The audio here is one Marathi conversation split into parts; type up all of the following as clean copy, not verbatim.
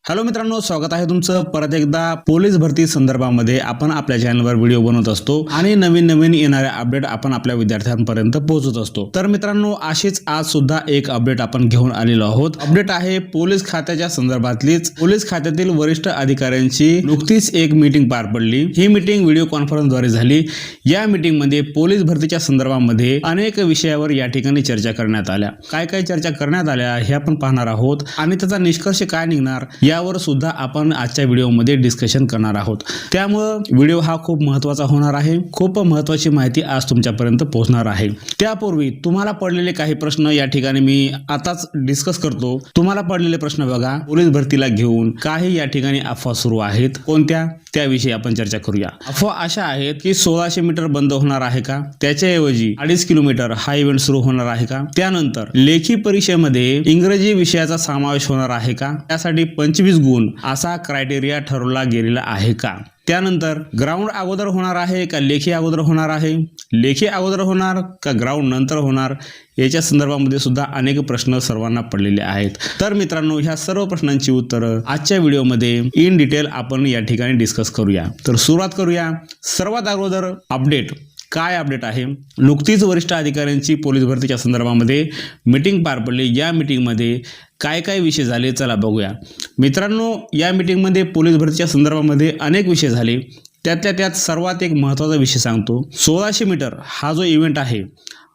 हॅलो मित्रांनो, स्वागत आहे तुमचं परत एकदा पोलीस भरती संदर्भामध्ये. आपण आपल्या चॅनलवर व्हिडिओ बनवत असतो आणि नवीन येणारे अपडेट आपण आपल्या विद्यार्थ्यांपर्यंत पोहोचत असतो. तर मित्रांनो, अशीच आज सुद्धा एक अपडेट आपण घेऊन आलेलो आहोत. अपडेट आहे पोलीस खात्याच्या संदर्भातलीच. पोलीस खात्यातील वरिष्ठ अधिकाऱ्यांची नुकतीच एक मीटिंग पार पडली. ही मीटिंग व्हिडिओ कॉन्फरन्सद्वारे झाली. या मीटिंगमध्ये पोलीस भरतीच्या संदर्भामध्ये अनेक विषयावर या ठिकाणी चर्चा करण्यात आल्या. काय चर्चा करण्यात आल्या हे आपण पाहणार आहोत आणि त्याचा निष्कर्ष काय निघणार यावर सुद्धा आपण आजच्या व्हिडिओमध्ये डिस्कशन करणार आहोत. त्यामुळे व्हिडिओ हा खूप महत्त्वाचा होणार आहे. खूप महत्त्वाची माहिती आज तुमच्यापर्यंत पोहोचणार आहे. त्यापूर्वी तुम्हाला पडलेले काही प्रश्न या ठिकाणी मी आताच डिस्कस करतो. तुम्हाला पडलेले प्रश्न बघा. पोलीस भरतीला घेऊन काही या ठिकाणी अफवा सुरू आहेत. कोणत्या त्याविषयी आपण चर्चा करूया. अफवा अशा आहेत की 1600 मीटर बंद होणार आहे का, त्याच्याऐवजी 2.5 किलोमीटर हा इव्हेंट सुरू होणार आहे का. त्यानंतर लेखी परीक्षेमध्ये इंग्रजी विषयाचा समावेश होणार आहे का, त्यासाठी 25 गुण असा क्रायटेरिया ठरवला गेलेला आहे का. त्यानंतर ग्राउंड अगोदर होणार आहे का लेखी अगोदर होणार आहे, लेखी अगोदर होणार का ग्राउंड नंतर होणार, याच्या संदर्भामध्ये सुद्धा अनेक प्रश्न सर्वांना पडलेले आहेत. तर मित्रांनो, ह्या सर्व प्रश्नांची उत्तरं आजच्या व्हिडिओमध्ये इन डिटेल आपण या ठिकाणी डिस्कस करूया. तर सुरुवात करूया. सर्वात अगोदर अपडेट काय अपडेट आहे. नुकतीच वरिष्ठ अधिकाऱ्यांची पोलीस भरतीच्या संदर्भामध्ये मीटिंग पार पडली. या मीटिंगमध्ये काय विषय झाले चला बघूया. मित्रांनो, या मीटिंगमध्ये पोलीस भरतीच्या संदर्भामध्ये अनेक विषय झाले. त्यातल्या त्यात सर्वात एक महत्त्वाचा विषय सांगतो. 1600 मीटर हा जो इव्हेंट आहे,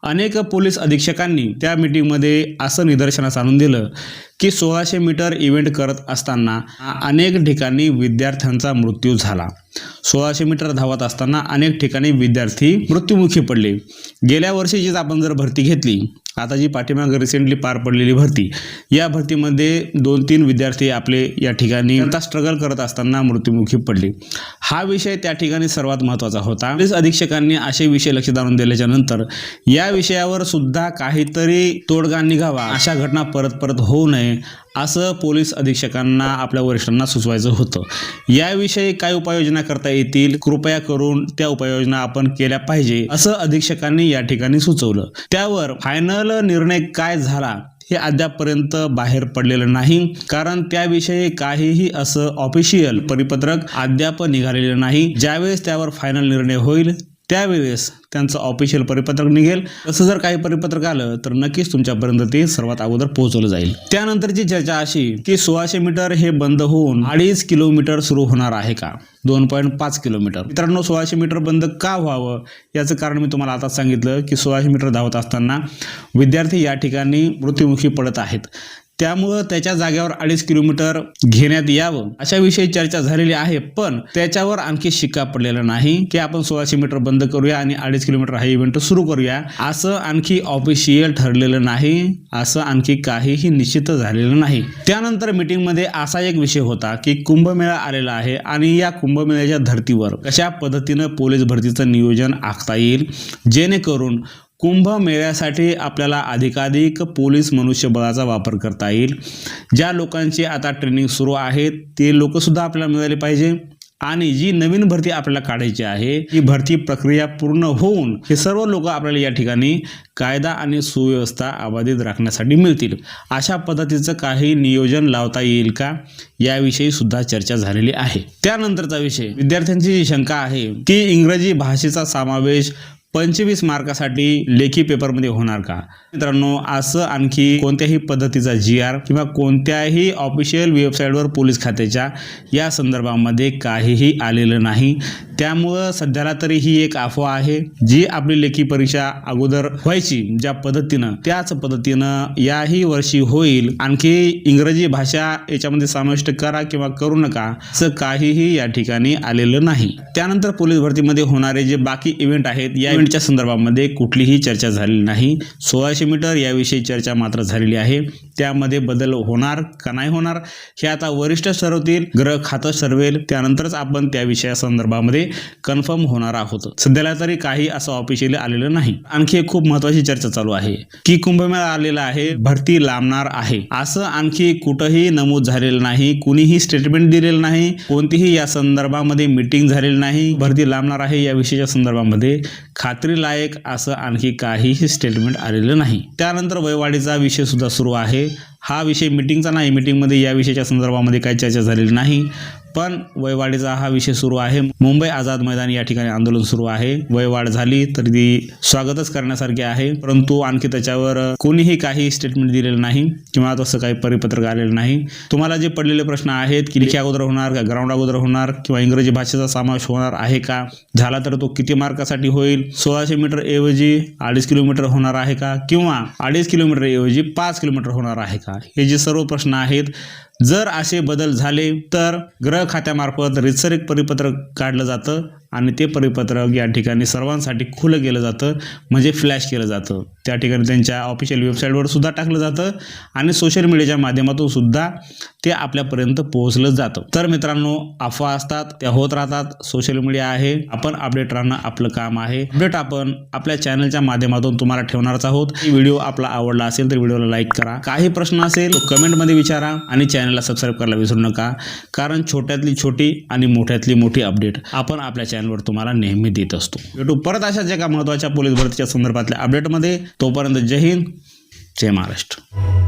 अनेक पोलीस अधीक्षकांनी त्या मीटिंगमध्ये असं निदर्शनास आणून दिलं की 1600 मीटर इव्हेंट करत असताना अनेक ठिकाणी विद्यार्थ्यांचा मृत्यू झाला. 1600 मीटर धावत असताना अनेक ठिकाणी विद्यार्थी मृत्युमुखी पडले. गेल्या वर्षीचीच आपण जर भरती घेतली, आता जी पाठीमागे रिसेंटली पार पडलेली भरती, या भरतीमध्ये 2-3 विद्यार्थी आपले या ठिकाणी त्यांचा स्ट्रगल करत असताना मृत्युमुखी पडले. हा विषय त्या ठिकाणी सर्वात महत्त्वाचा होता. पोलीस अधीक्षकांनी असे विषय लक्षात आणून दिल्याच्या नंतर या विषयावर सुद्धा काहीतरी तोडगा निघावा, अशा घटना परत होऊ नये असं पोलीस अधीक्षकांना आपल्या वरिष्ठांना सुचवायचं होतं. याविषयी काय उपाययोजना करता येतील, कृपया करून त्या उपाययोजना आपण केल्या पाहिजे असं अधीक्षकांनी या ठिकाणी सुचवलं. त्यावर फायनल निर्णय काय झाला हे अद्यापपर्यंत बाहेर पडलेलं नाही, कारण त्याविषयी काहीही असं ऑफिशियल परिपत्रक अद्याप निघालेलं नाही. ज्यावेळेस त्यावर फायनल निर्णय होईल त्यावेळेस त्यांचं ऑफिशियल परिपत्रक निघेल. तसं जर काही परिपत्रक आलं तर नक्कीच तुमच्यापर्यंत ते सर्वात अगोदर पोहोचवलं जाईल. त्यानंतरची चर्चा अशी की 1600 मीटर हे बंद होऊन 2.5 किलोमीटर सुरू होणार आहे का, 2.5 किलोमीटर. मित्रांनो, 1600 मीटर बंद का व्हावं याचं कारण मी तुम्हाला आता सांगितलं की 1600 मीटर धावत असताना विद्यार्थी या ठिकाणी मृत्युमुखी पडत आहेत. त्यामुळं त्याच्या जागेवर 2.5 किलोमीटर घेण्यात यावं अशा विषयी चर्चा झालेली आहे. पण त्याच्यावर आणखी शिक्का पडलेला नाही की आपण 1600 मीटर बंद करूया आणि 2.5 किलोमीटर हा इव्हेंट सुरू करूया, असं आणखी ऑफिशियल ठरलेलं नाही. असं आणखी काहीही निश्चित झालेलं नाही. त्यानंतर मीटिंगमध्ये असा एक विषय होता की कुंभमेळा आलेला आहे आणि या कुंभमेळ्याच्या धर्तीवर कशा पद्धतीनं पोलीस भरतीचं नियोजन आखता येईल, जेणेकरून कुंभमेळ्यासाठी आपल्याला अधिकाधिक पोलीस मनुष्यबळाचा वापर करता येईल. ज्या लोकांची आता ट्रेनिंग सुरू आहे ते लोकसुद्धा आपल्याला मिळाले पाहिजे आणि जी नवीन भरती आपल्याला काढायची आहे ही भरती प्रक्रिया पूर्ण होऊन हे सर्व लोक आपल्याला या ठिकाणी कायदा आणि सुव्यवस्था अबाधित राखण्यासाठी मिळतील. अशा पद्धतीचं काही नियोजन लावता येईल का याविषयी सुद्धा चर्चा झालेली आहे. त्यानंतरचा विषय, विद्यार्थ्यांची जी शंका आहे की इंग्रजी भाषेचा समावेश 25 मार्कासाठी लेखी पेपरमध्ये होणार का. मित्रांनो, असं आणखी कोणत्याही पद्धतीचा GR किंवा कोणत्याही ऑफिशियल वेबसाईटवर पोलीस खात्याच्या या संदर्भामध्ये काहीही आलेलं नाही. त्यामुळं सध्याला तरी ही एक अफवा आहे. जी आपली लेखी परीक्षा अगोदर व्हायची ज्या पद्धतीनं, त्याच पद्धतीनं याही वर्षी होईल. आणखी इंग्रजी भाषा याच्यामध्ये समाविष्ट करा किंवा करू नका असं काहीही या ठिकाणी आलेलं नाही. त्यानंतर पोलीस भरतीमध्ये होणारे जे बाकी इव्हेंट आहेत या इव्हेंटच्या संदर्भामध्ये कुठलीही चर्चा झालेली नाही. 1600 मीटर याविषयी चर्चा मात्र झालेली आहे. त्यामध्ये बदल होणार का नाही होणार हे आता वरिष्ठ ठरवतील, गृह खातं ठरवेल. त्यानंतरच आपण त्या विषया संदर्भामध्ये कन्फर्म होणार आहोत. सध्याला तरी काही असं ऑफिशियली आलेलं नाही. आणखी एक खूप महत्त्वाची चर्चा चालू आहे की कुंभमेळा आलेला आहे, भरती लांबणार आहे, असं आणखी कुठंही नमूद झालेलं नाही. कुणीही स्टेटमेंट दिलेलं नाही, कोणतीही या संदर्भामध्ये मीटिंग झालेली नाही. भरती लांबणार आहे या विषयाच्या संदर्भामध्ये खात्रीलायक असं आणखी काहीही स्टेटमेंट आलेलं नाही. त्यानंतर वयवाढीचा विषय सुद्धा सुरू आहे. हा विषय मीटिंगचा नाही, मीटिंगमध्ये या विषयाच्या संदर्भामध्ये काही चर्चा झालेली नाही, पण वयवाढीचा हा विषय सुरू आहे. मुंबई आझाद मैदान या ठिकाणी आंदोलन सुरू आहे. वयवाढ झाली तर ती स्वागतच करण्यासारखी आहे, परंतु आणखी त्याच्यावर कोणीही काही स्टेटमेंट दिलेलं नाही किंवा तसं काही परिपत्रक आलेलं नाही. तुम्हाला जे पडलेले प्रश्न आहेत की लेखी अगोदर होणार का, ग्राउंड अगोदर होणार किंवा इंग्रजी भाषेचा समावेश होणार आहे का, झाला तर तो किती मार्कासाठी होईल, 1600 मीटर ऐवजी 2.5 किलोमीटर होणार आहे का, किंवा 2.5 किलोमीटर ऐवजी 5 किलोमीटर होणार आहे का, हे जे सर्व प्रश्न आहेत, जर असे बदल झाले तर गृह खात्यामार्फत रितसर एक परिपत्रक काढलं जातं आणि ते परिपत्रक या ठिकाणी सर्वांसाठी खुलं केलं जातं, म्हणजे फ्लॅश केलं जातं. त्या ठिकाणी त्यांच्या ऑफिशियल वेबसाईटवर सुद्धा टाकलं जातं आणि सोशल मीडियाच्या माध्यमातून सुद्धा ते आपल्यापर्यंत पोहोचलं जातं. तर मित्रांनो, अफवा असतात, त्या होत राहतात. सोशल मीडिया आहे, आपण अपडेट राहणं आपलं काम आहे. अपडेट आपण आपल्या चॅनलच्या माध्यमातून तुम्हाला ठेवणारच आहोत. व्हिडिओ आपला आवडला असेल तर व्हिडिओला लाईक करा. काही प्रश्न असेल तो कमेंटमध्ये विचारा आणि चॅनलला सबस्क्राईब करायला विसरू नका, कारण छोट्यातली छोटी आणि मोठ्यातली मोठी अपडेट आपण आपल्या चॅनलवर तुम्हाला नेहमी देत असतो. भेटू परत अशाच एका महत्त्वाच्या पोलीस भरतीच्या संदर्भातल्या अपडेटमध्ये. तोपर्यंत जय हिंद, जय महाराष्ट्र.